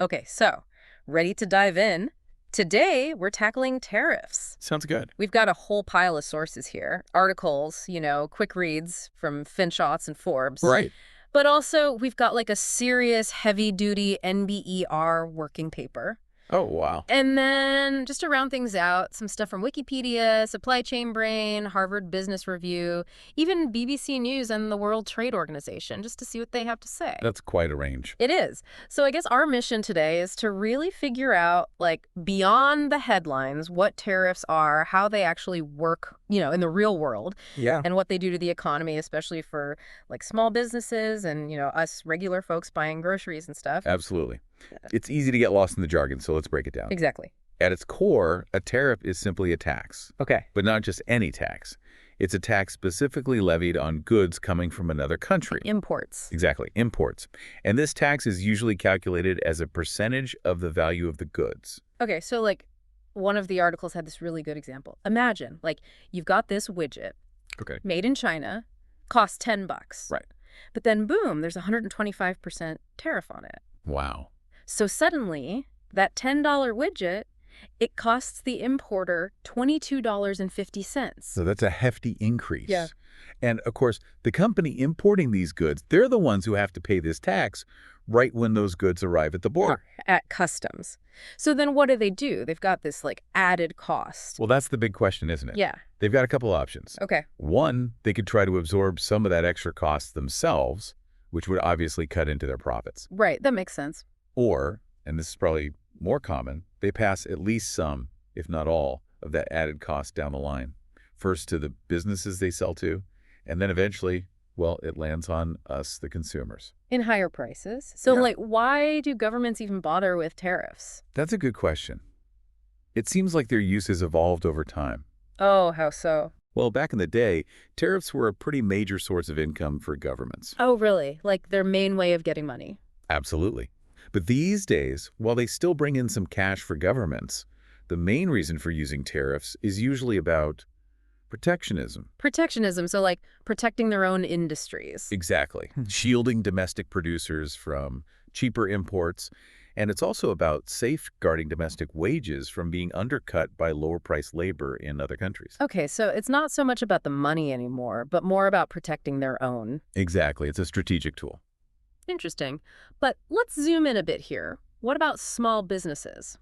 Okay, so ready to dive in? Today, we're tackling tariffs. Sounds good. We've got a whole pile of sources here. Articles, quick reads from Finshots and Forbes. Right. But also, we've got like a serious heavy-duty NBER working paper. Oh, wow. And then, just to round things out, some stuff from Wikipedia, Supply Chain Brain, Harvard Business Review, even BBC News and the World Trade Organization, just to see what they have to say. That's quite a range. It is. So I guess our mission today is to really figure out, like, beyond the headlines, what tariffs are, how they actually work, in the real world, Yeah. and what they do to the economy, especially for, like, small businesses and, us regular folks buying groceries and stuff. Absolutely. It's easy to get lost in the jargon, so let's break it down. Exactly. At its core, a tariff is simply a tax, Okay. but not just any tax. It's a tax specifically levied on goods coming from another country. Imports. Exactly, imports. And this tax is usually calculated as a percentage of the value of the goods. Okay, so, like, one of the articles had this really good example. Imagine, like, you've got this widget Okay. made in China, costs $10. Right. But then, boom, there's a 125% tariff on it. Wow. So suddenly, that $10 widget, it costs the importer $22.50. So that's a hefty increase. Yeah. And, of course, the company importing these goods, they're the ones who have to pay this tax right when those goods arrive at the border. At customs. So then what do? They've got this, like, added cost. Well, that's the big question, isn't it? Yeah. They've got a couple options. Okay. One, they could try to absorb some of that extra cost themselves, which would obviously cut into their profits. Right. That makes sense. Or, and this is probably more common, they pass at least some, if not all, of that added cost down the line. First to the businesses they sell to, and then eventually, well, it lands on us, the consumers. In higher prices. So, Yeah. like, why do governments even bother with tariffs? That's a good question. It seems like their use has evolved over time. Oh, how so? Well, back in the day, tariffs were a pretty major source of income for governments. Oh, really? Like their main way of getting money? Absolutely. But these days, while they still bring in some cash for governments, the main reason for using tariffs is usually about protectionism. Protectionism, so like protecting their own industries. Exactly. Shielding domestic producers from cheaper imports. And it's also about safeguarding domestic wages from being undercut by lower-priced labor in other countries. Okay, so it's not so much about the money anymore, but more about protecting their own. Exactly. It's a strategic tool. Interesting. But let's zoom in a bit here. What about small businesses?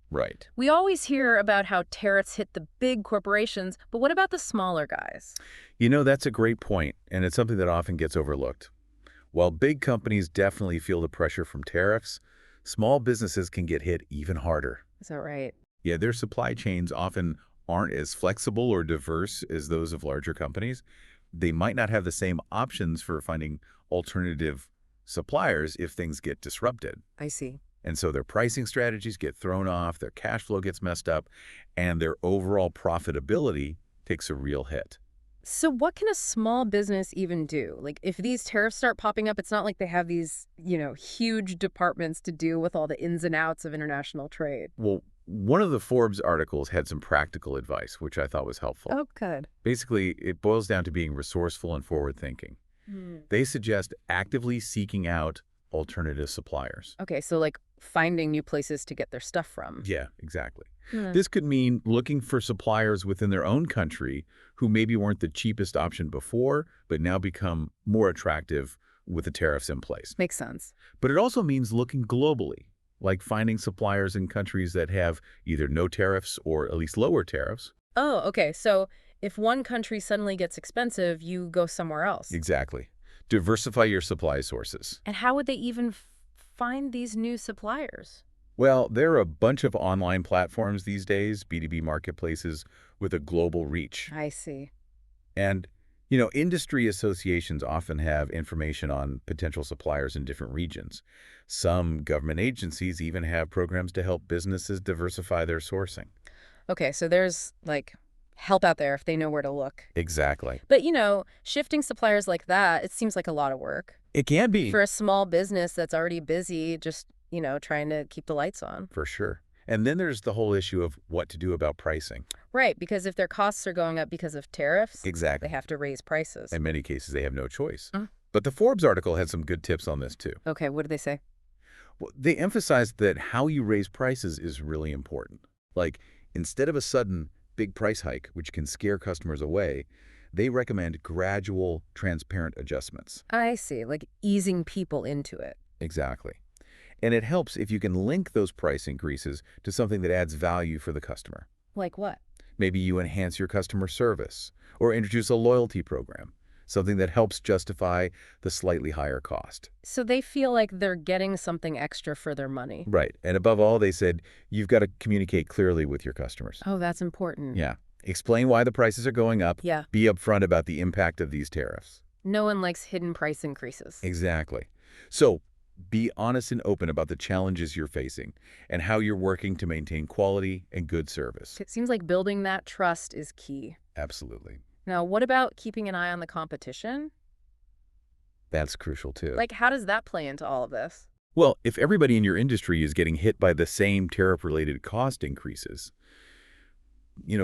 Right. We always hear about how tariffs hit the big corporations, but what about the smaller guys? That's a great point, and it's something that often gets overlooked. While big companies definitely feel the pressure from tariffs, small businesses can get hit even harder. Is that right? Yeah, their supply chains often aren't as flexible or diverse as those of larger companies. They might not have the same options for finding alternative suppliers if things get disrupted. I see. And so their pricing strategies get thrown off, their cash flow gets messed up, and their overall profitability takes a real hit. So what can a small business even do? Like, if these tariffs start popping up, it's not like they have these, huge departments to deal with all the ins and outs of international trade. Well, one of the Forbes articles had some practical advice, which I thought was helpful. Oh, good. Basically, it boils down to being resourceful and forward-thinking. They suggest actively seeking out alternative suppliers. Okay, so like finding new places to get their stuff from. Yeah, exactly. Hmm. This could mean looking for suppliers within their own country who maybe weren't the cheapest option before, but now become more attractive with the tariffs in place. Makes sense. But it also means looking globally, like finding suppliers in countries that have either no tariffs or at least lower tariffs. Oh, okay. So if one country suddenly gets expensive, you go somewhere else. Exactly. Diversify your supply sources. And how would they even find these new suppliers? Well, there are a bunch of online platforms these days, B2B marketplaces, with a global reach. I see. And, industry associations often have information on potential suppliers in different regions. Some government agencies even have programs to help businesses diversify their sourcing. Okay, so there's like help out there if they know where to look. Exactly. But, shifting suppliers like that, it seems like a lot of work. It can be. For a small business that's already busy, just, trying to keep the lights on. For sure. And then there's the whole issue of what to do about pricing. Right, because if their costs are going up because of tariffs, Exactly. they have to raise prices. In many cases, they have no choice. Mm. But the Forbes article had some good tips on this, too. Okay, what did they say? Well, they emphasized that how you raise prices is really important. Like, instead of a sudden big price hike, which can scare customers away, they recommend gradual, transparent adjustments. I see, like easing people into it. Exactly. And it helps if you can link those price increases to something that adds value for the customer. Like what? Maybe you enhance your customer service or introduce a loyalty program, something that helps justify the slightly higher cost. So they feel like they're getting something extra for their money. Right. And above all, they said you've got to communicate clearly with your customers. Oh, that's important. Yeah. Explain why the prices are going up. Yeah. Be upfront about the impact of these tariffs. No one likes hidden price increases. Exactly. So be honest and open about the challenges you're facing and how you're working to maintain quality and good service. It seems like building that trust is key. Absolutely. Now, what about keeping an eye on the competition? That's crucial too. Like, how does that play into all of this? Well, if everybody in your industry is getting hit by the same tariff-related cost increases,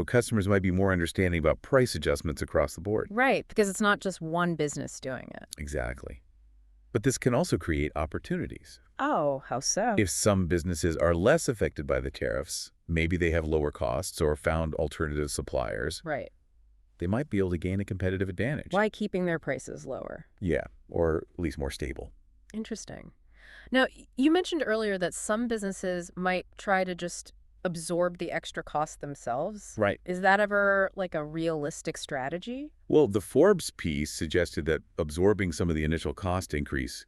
customers might be more understanding about price adjustments across the board. Right, because it's not just one business doing it. Exactly. But this can also create opportunities. Oh, how so? If some businesses are less affected by the tariffs, maybe they have lower costs or found alternative suppliers, Right. they might be able to gain a competitive advantage. Why keeping their prices lower? Yeah, or at least more stable. Interesting. Now, you mentioned earlier that some businesses might try to just absorb the extra cost themselves. Right. Is that ever like a realistic strategy? Well, the Forbes piece suggested that absorbing some of the initial cost increase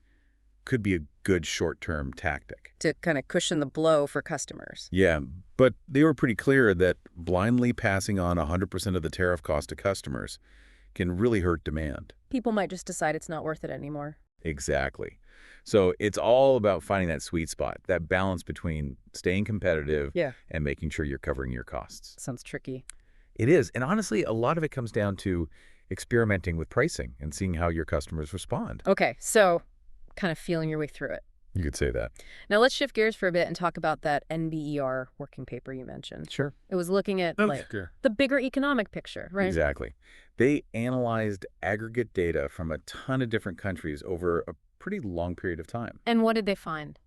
could be a good short-term tactic. To kind of cushion the blow for customers. Yeah, but they were pretty clear that blindly passing on 100% of the tariff cost to customers can really hurt demand. People might just decide it's not worth it anymore. Exactly. So it's all about finding that sweet spot, that balance between staying competitive Yeah. and making sure you're covering your costs. Sounds tricky. It is. And honestly, a lot of it comes down to experimenting with pricing and seeing how your customers respond. Okay, so kind of feeling your way through it. You could say that. Now let's shift gears for a bit and talk about that NBER working paper you mentioned. Sure. It was looking at Sure. the bigger economic picture, right? Exactly. They analyzed aggregate data from a ton of different countries over a pretty long period of time. And what did they find?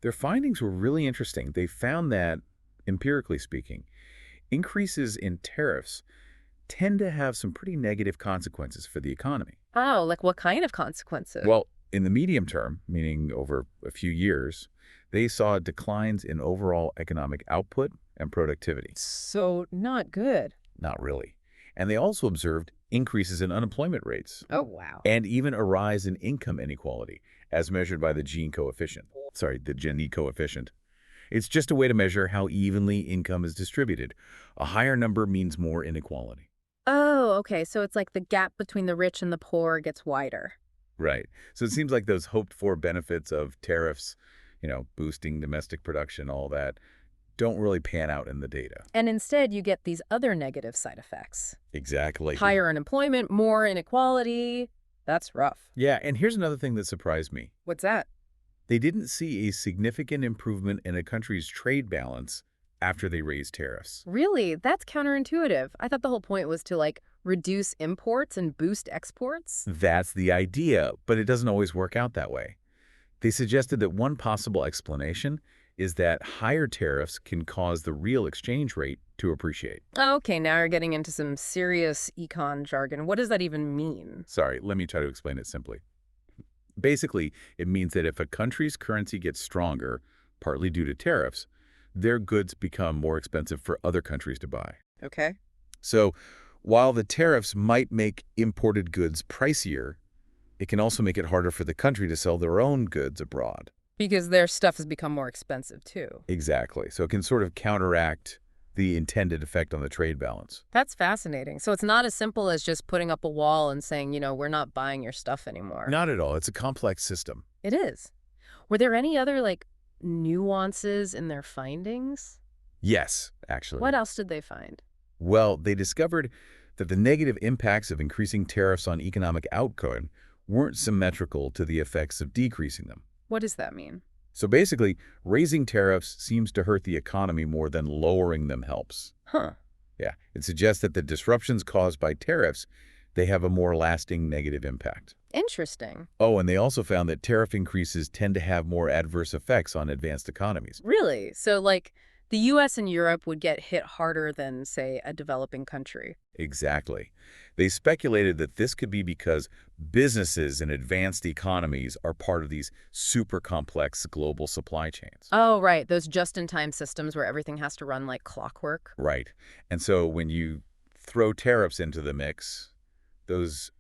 Their findings were really interesting. They found that, empirically speaking, increases in tariffs tend to have some pretty negative consequences for the economy. Oh, like what kind of consequences? Well, in the medium term, meaning over a few years, they saw declines in overall economic output and productivity. So not good. Not really. And they also observed increases in unemployment rates Oh, wow. and even a rise in income inequality as measured by the Gini coefficient. The Gini coefficient. It's just a way to measure how evenly income is distributed. A higher number means more inequality. Oh, okay. So it's like the gap between the rich and the poor gets wider. Right. So it seems like those hoped-for benefits of tariffs, boosting domestic production, all that, don't really pan out in the data. And instead, you get these other negative side effects. Exactly. Higher unemployment, more inequality. That's rough. Yeah, and here's another thing that surprised me. What's that? They didn't see a significant improvement in a country's trade balance after they raised tariffs. Really? That's counterintuitive. I thought the whole point was to, reduce imports and boost exports. That's the idea, but it doesn't always work out that way. They suggested that one possible explanation is that higher tariffs can cause the real exchange rate to appreciate. Okay, now you're getting into some serious econ jargon. What does that even mean? Sorry, let me try to explain it simply. Basically, it means that if a country's currency gets stronger, partly due to tariffs, their goods become more expensive for other countries to buy. Okay. So while the tariffs might make imported goods pricier, it can also make it harder for the country to sell their own goods abroad. Because their stuff has become more expensive, too. Exactly. So it can sort of counteract the intended effect on the trade balance. That's fascinating. So it's not as simple as just putting up a wall and saying, we're not buying your stuff anymore. Not at all. It's a complex system. It is. Were there any other, nuances in their findings? Yes, actually. What else did they find? Well, they discovered that the negative impacts of increasing tariffs on economic output weren't symmetrical to the effects of decreasing them. What does that mean? So basically, raising tariffs seems to hurt the economy more than lowering them helps. Huh. Yeah, it suggests that the disruptions caused by tariffs They have a more lasting negative impact. Interesting. Oh, and they also found that tariff increases tend to have more adverse effects on advanced economies. Really? So, like, the US and Europe would get hit harder than, say, a developing country. Exactly. They speculated that this could be because businesses in advanced economies are part of these super complex global supply chains. Oh, right. Those just-in-time systems where everything has to run like clockwork. Right. And so when you throw tariffs into the mix, those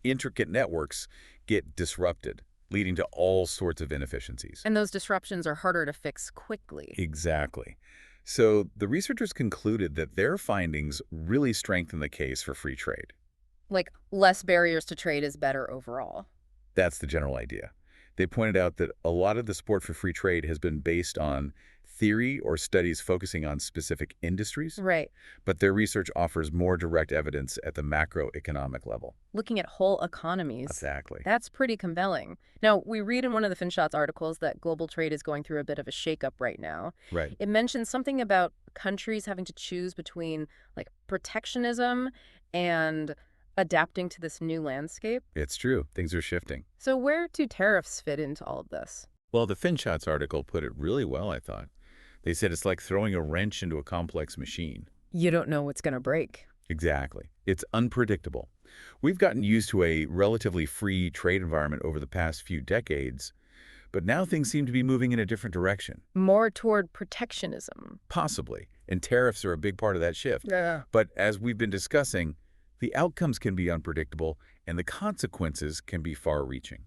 intricate networks get disrupted, leading to all sorts of inefficiencies. And those disruptions are harder to fix quickly. Exactly. So the researchers concluded that their findings really strengthen the case for free trade. Like, less barriers to trade is better overall. That's the general idea. They pointed out that a lot of the support for free trade has been based on theory or studies focusing on specific industries, Right. but their research offers more direct evidence at the macroeconomic level. Looking at whole economies. Exactly. That's pretty compelling. Now, we read in one of the FinShots articles that global trade is going through a bit of a shakeup right now. Right. It mentions something about countries having to choose between, like, protectionism and adapting to this new landscape. It's true. Things are shifting. So where do tariffs fit into all of this? Well, the FinShots article put it really well, I thought. They said it's like throwing a wrench into a complex machine. You don't know what's going to break. Exactly. It's unpredictable. We've gotten used to a relatively free trade environment over the past few decades, but now things seem to be moving in a different direction. More toward protectionism. Possibly. And tariffs are a big part of that shift. Yeah. But as we've been discussing, the outcomes can be unpredictable and the consequences can be far-reaching.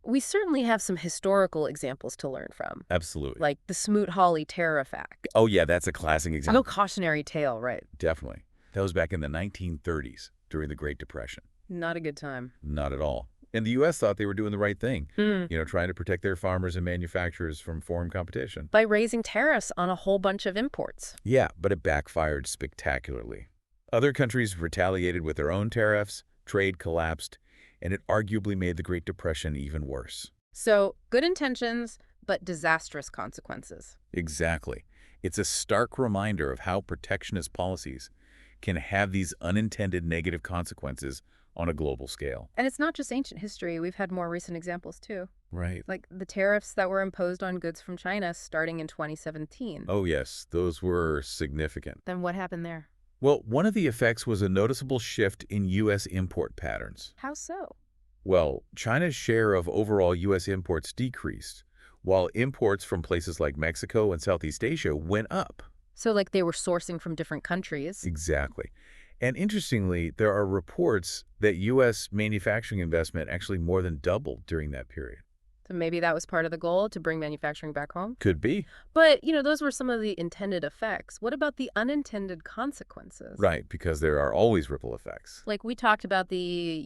We certainly have some historical examples to learn from, Absolutely. like the Smoot-Hawley Tariff Act. Oh, yeah, that's a classic No example. cautionary tale, right? Definitely. That was back in the 1930s, during the Great Depression. Not a good time. Not at all. And the U.S. thought they were doing the right thing, Hmm. trying to protect their farmers and manufacturers from foreign competition. By raising tariffs on a whole bunch of imports. Yeah, but it backfired spectacularly. Other countries retaliated with their own tariffs, trade collapsed, and it arguably made the Great Depression even worse. So, good intentions, but disastrous consequences. Exactly. It's a stark reminder of how protectionist policies can have these unintended negative consequences on a global scale. And it's not just ancient history. We've had more recent examples, too. Right. Like the tariffs that were imposed on goods from China starting in 2017. Oh, yes, those were significant. Then what happened there? Well, one of the effects was a noticeable shift in U.S. import patterns. How so? Well, China's share of overall U.S. imports decreased, while imports from places like Mexico and Southeast Asia went up. So, like, they were sourcing from different countries. Exactly. And interestingly, there are reports that U.S. manufacturing investment actually more than doubled during that period. So maybe that was part of the goal, to bring manufacturing back home. Could be. But, those were some of the intended effects. What about the unintended consequences? Right, because there are always ripple effects. Like, we talked about the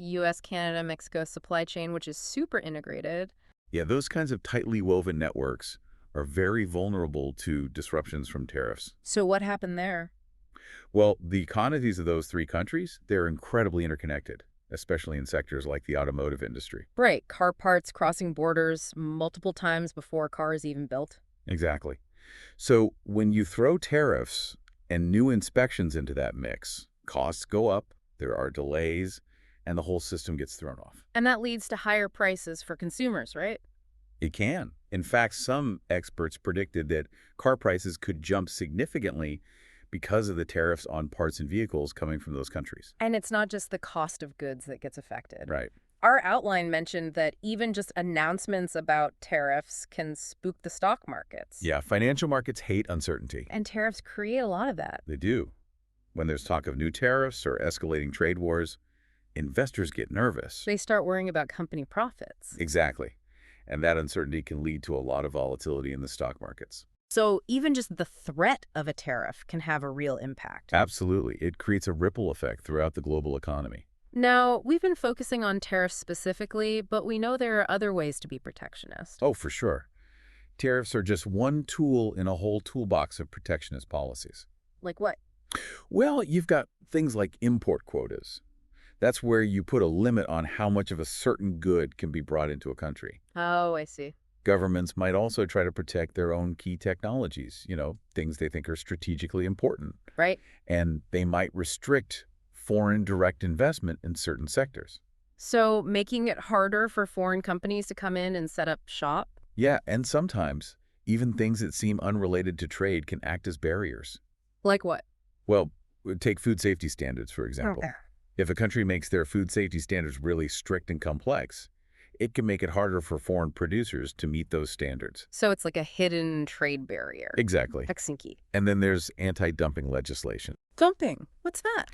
U.S., Canada, Mexico supply chain, which is super integrated. Yeah, those kinds of tightly woven networks are very vulnerable to disruptions from tariffs. So what happened there? Well, the economies of those three countries, they're incredibly interconnected, especially in sectors like the automotive industry. Right, car parts crossing borders multiple times before a car is even built. Exactly. So when you throw tariffs and new inspections into that mix, costs go up, there are delays, and the whole system gets thrown off. And that leads to higher prices for consumers, right? It can. In fact, some experts predicted that car prices could jump significantly because of the tariffs on parts and vehicles coming from those countries. And it's not just the cost of goods that gets affected. Right. Our outline mentioned that even just announcements about tariffs can spook the stock markets. Yeah, financial markets hate uncertainty. And tariffs create a lot of that. They do. When there's talk of new tariffs or escalating trade wars, investors get nervous. They start worrying about company profits. Exactly. And that uncertainty can lead to a lot of volatility in the stock markets. So even just the threat of a tariff can have a real impact. Absolutely. It creates a ripple effect throughout the global economy. Now, we've been focusing on tariffs specifically, but we know there are other ways to be protectionist. Oh, for sure. Tariffs are just one tool in a whole toolbox of protectionist policies. Like what? Well, you've got things like import quotas. That's where you put a limit on how much of a certain good can be brought into a country. Oh, I see. Governments might also try to protect their own key technologies, things they think are strategically important. Right. And they might restrict foreign direct investment in certain sectors. So making it harder for foreign companies to come in and set up shop? Yeah, and sometimes even things that seem unrelated to trade can act as barriers. Like what? Well, take food safety standards, for example. Okay. If a country makes their food safety standards really strict and complex, it can make it harder for foreign producers to meet those standards. So it's like a hidden trade barrier. Exactly. Helsinki. And then there's anti-dumping legislation. Dumping. What's that?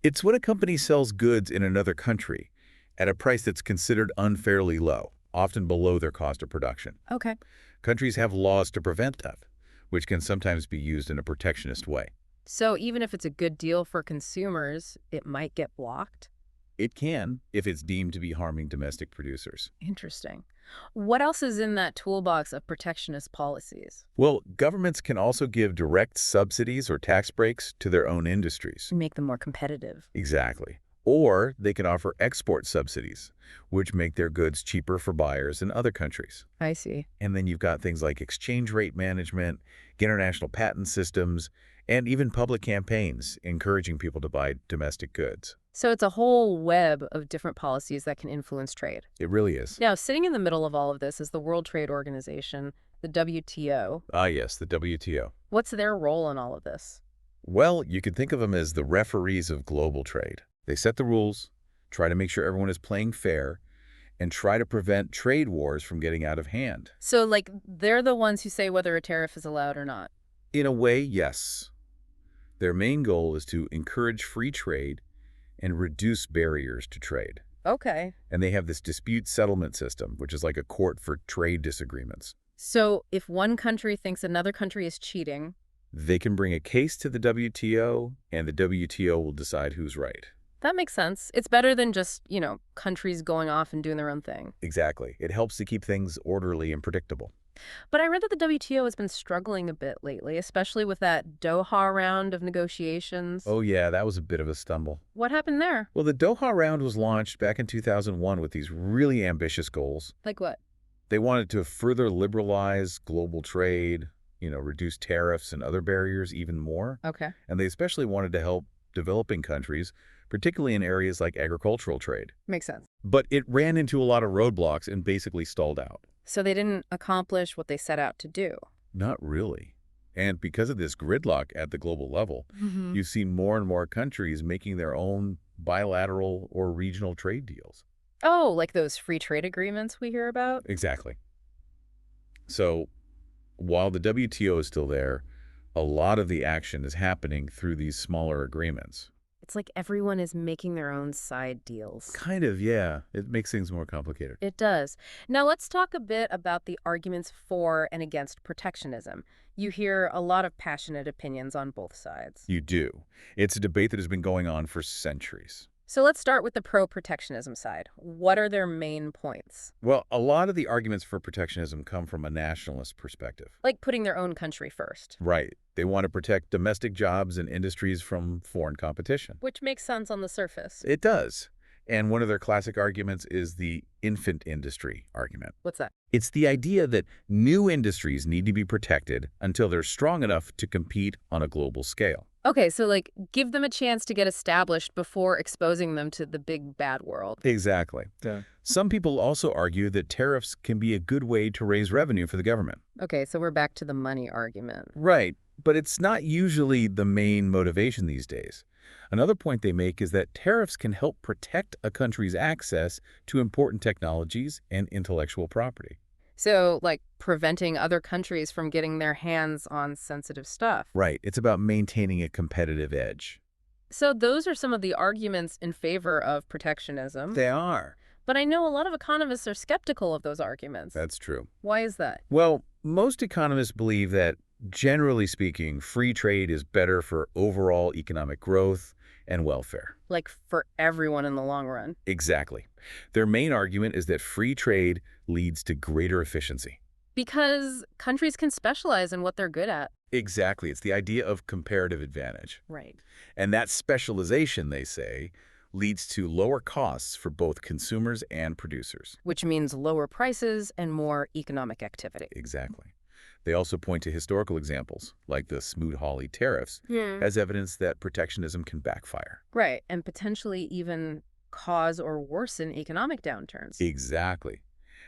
It's when a company sells goods in another country at a price that's considered unfairly low, often below their cost of production. Okay. Countries have laws to prevent that, which can sometimes be used in a protectionist way. So even if it's a good deal for consumers, it might get blocked? It can, if it's deemed to be harming domestic producers. Interesting. What else is in that toolbox of protectionist policies? Well, governments can also give direct subsidies or tax breaks to their own industries. Make them more competitive. Exactly. Or they can offer export subsidies, which make their goods cheaper for buyers in other countries. I see. And then you've got things like exchange rate management, international patent systems, and even public campaigns encouraging people to buy domestic goods. So it's a whole web of different policies that can influence trade. It really is. Now, sitting in the middle of all of this is the World Trade Organization, the WTO. Ah, yes, the WTO. What's their role in all of this? Well, you could think of them as the referees of global trade. They set the rules, try to make sure everyone is playing fair, and try to prevent trade wars from getting out of hand. So, like, they're the ones who say whether a tariff is allowed or not. In a way, yes. Their main goal is to encourage free trade and reduce barriers to trade. Okay. And they have this dispute settlement system, which is like a court for trade disagreements. So if one country thinks another country is cheating, They can bring a case to the WTO, and the WTO will decide who's right. that makes sense. It's better than just, countries going off and doing their own thing. Exactly. It helps to keep things orderly and predictable. But I read that the WTO has been struggling a bit lately, especially with that Doha round of negotiations. Oh yeah, that was a bit of a stumble. What happened there? Well, the Doha round was launched back in 2001 with these really ambitious goals. Like what? They wanted to further liberalize global trade, reduce tariffs and other barriers even more. Okay. And they especially wanted to help developing countries, particularly in areas like agricultural trade. Makes sense. But it ran into a lot of roadblocks and basically stalled out. So they didn't accomplish what they set out to do. Not really. And because of this gridlock at the global level, Mm-hmm. you see more and more countries making their own bilateral or regional trade deals. Oh, like those free trade agreements we hear about? Exactly. So while the WTO is still there, a lot of the action is happening through these smaller agreements. It's like everyone is making their own side deals. Kind of, yeah. It makes things more complicated. It does. Now let's talk a bit about the arguments for and against protectionism. You hear a lot of passionate opinions on both sides. You do. It's a debate that has been going on for centuries. So let's start with the pro-protectionism side. What are their main points? Well, a lot of the arguments for protectionism come from a nationalist perspective. Like putting their own country first, Right. They want to protect domestic jobs and industries from foreign competition. which makes sense on the surface. It does. And one of their classic arguments is the infant industry argument. What's that? It's the idea that new industries need to be protected until they're strong enough to compete on a global scale. Okay, so like give them a chance to get established before exposing them to the big bad world. Exactly. Yeah. Some people also argue that tariffs can be a good way to raise revenue for the government. Okay, so we're back to the money argument. Right, but it's not usually the main motivation these days. Another point they make is that tariffs can help protect a country's access to important technologies and intellectual property. So, like, preventing other countries from getting their hands on sensitive stuff. Right, it's about maintaining a competitive edge. So those are some of the arguments in favor of protectionism. They are. But I know a lot of economists are skeptical of those arguments. That's true. Why is that? Well, most economists believe that, generally speaking, free trade is better for overall economic growth and welfare. Like, for everyone in the long run. Exactly. Their main argument is that free trade leads to greater efficiency. Because countries can specialize in what they're good at. Exactly. It's the idea of comparative advantage. Right. And that specialization, they say, leads to lower costs for both consumers and producers. Which means lower prices and more economic activity. Exactly. They also point to historical examples, like the Smoot-Hawley tariffs, Yeah. as evidence that protectionism can backfire. Right, and potentially even cause or worsen economic downturns. Exactly.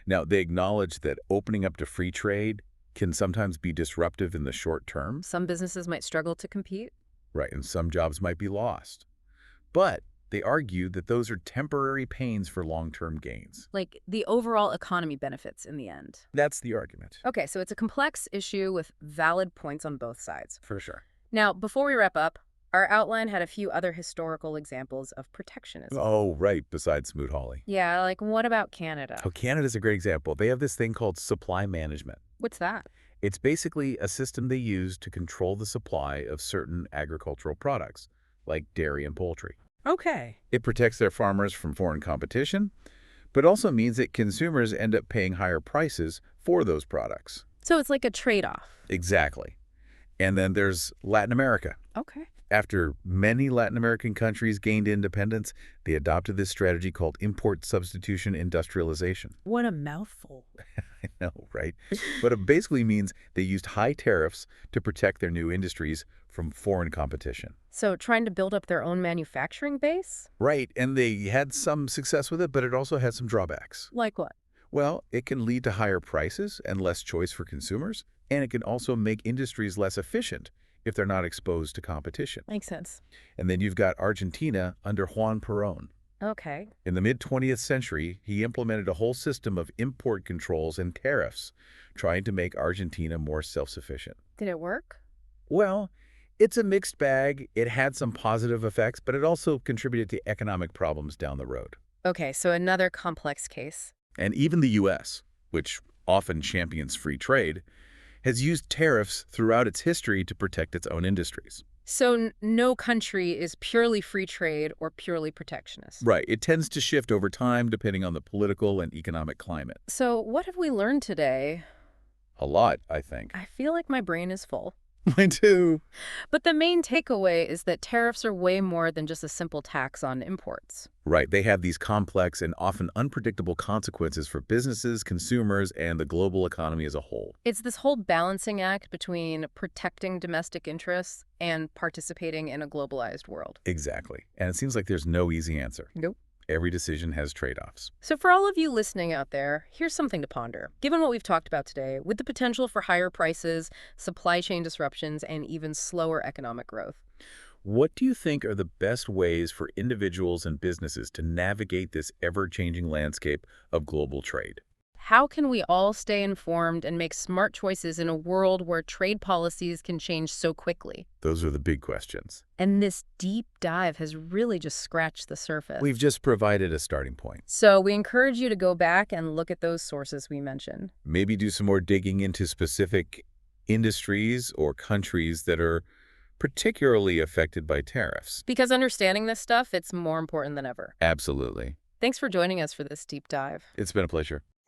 Now, they acknowledge that opening up to free trade can sometimes be disruptive in the short term, Some businesses might struggle to compete. right, and some jobs might be lost. But they argue that those are temporary pains for long-term gains. Like the overall economy benefits in the end. That's the argument. Okay, so it's a complex issue with valid points on both sides. For sure. Now, before we wrap up, our outline had a few other historical examples of protectionism. Oh, right, besides Smoot-Hawley. Yeah, like what about Canada? Oh, Canada's a great example. They have this thing called supply management. What's that? It's basically a system they use to control the supply of certain agricultural products, like dairy and poultry. Okay. It protects their farmers from foreign competition, but also means that consumers end up paying higher prices for those products. So it's like a trade-off. Exactly. And then there's Latin America. Okay. After many Latin American countries gained independence, they adopted this strategy called import substitution industrialization. What a mouthful. I know, right? But it basically means they used high tariffs to protect their new industries from foreign competition. So trying to build up their own manufacturing base? Right, and they had some success with it, but it also had some drawbacks. Like what? Well, it can lead to higher prices and less choice for consumers, and it can also make industries less efficient if they're not exposed to competition. Makes sense. And then you've got Argentina under Juan Perón. Okay. In the mid-20th century, he implemented a whole system of import controls and tariffs, trying to make Argentina more self-sufficient. Did it work? Well, it's a mixed bag. It had some positive effects, but it also contributed to economic problems down the road. Okay, so another complex case. And even the U.S., which often champions free trade, has used tariffs throughout its history to protect its own industries. So no country is purely free trade or purely protectionist. Right. It tends to shift over time depending on the political and economic climate. So what have we learned today? A lot, I think. I feel like my brain is full. Mine too. But the main takeaway is that tariffs are way more than just a simple tax on imports. Right. They have these complex and often unpredictable consequences for businesses, consumers, and the global economy as a whole. It's this whole balancing act between protecting domestic interests and participating in a globalized world. Exactly. And it seems like there's no easy answer. Nope. Every decision has trade-offs. So for all of you listening out there, here's something to ponder. Given what we've talked about today, with the potential for higher prices, supply chain disruptions, and even slower economic growth, What do you think are the best ways for individuals and businesses to navigate this ever-changing landscape of global trade? how can we all stay informed and make smart choices in a world where trade policies can change so quickly? Those are the big questions. And this deep dive has really just scratched the surface. We've just provided a starting point. So we encourage you to go back and look at those sources we mentioned. Maybe do some more digging into specific industries or countries that are particularly affected by tariffs. Because understanding this stuff, it's more important than ever. Absolutely. Thanks for joining us for this deep dive. It's been a pleasure.